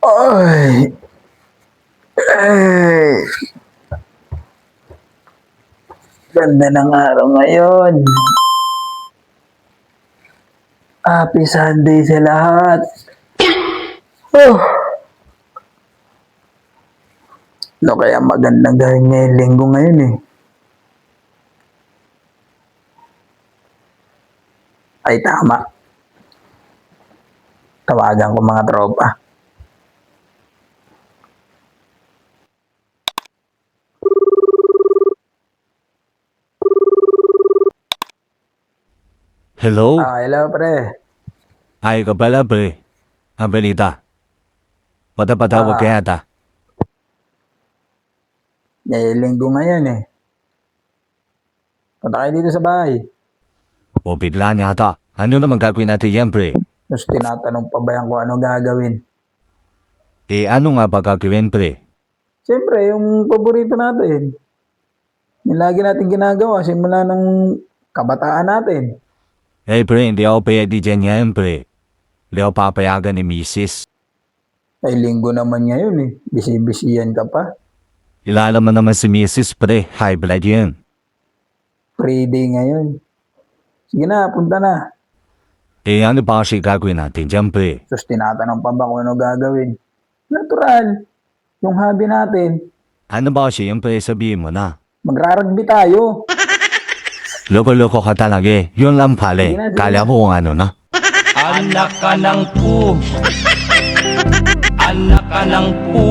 Ay, ay, ganda ng araw ngayon. Happy Sunday sa lahat. Oh, ano kaya magandang gawin ngayong linggo ngayon eh. Ay tama, tawagan ko mga tropa. Hello? Hello pre. Ay ka pala pre. Ang balita. Patapatawag kaya ta. Ngayong linggo ngayon eh. Punta kayo dito sa bahay. O bigla niya ata. Ano naman gagawin natin yan pre? Tapos tinatanong pa ba yan kung ano gagawin. Ano nga ba gagawin pre? Siyempre, yung paborito natin. Yung lagi natin ginagawa simula nung kabataan natin. Pre, hindi ako pwede dyan yan pre. Hindi ako papayagan ni Mrs. Ay linggo naman ngayon eh. Bisi-bisiyan ka pa. Ilalaman naman si Mrs. pre. High blood yun. Free day ngayon. Sige na, punta na. Ano ba kasi gagawin natin dyan pre? Tapos tinatanong pa ba kung ano gagawin. Natural. Yung hobby natin. Ano ba kasi yung pre sabihin mo na? Magrarugby tayo. Loko-loko ka talaga eh. Yun lang pala eh. Sige na, sige Kala na. mo kung ano na. Anak ka ng pu. Anak ka ng pu.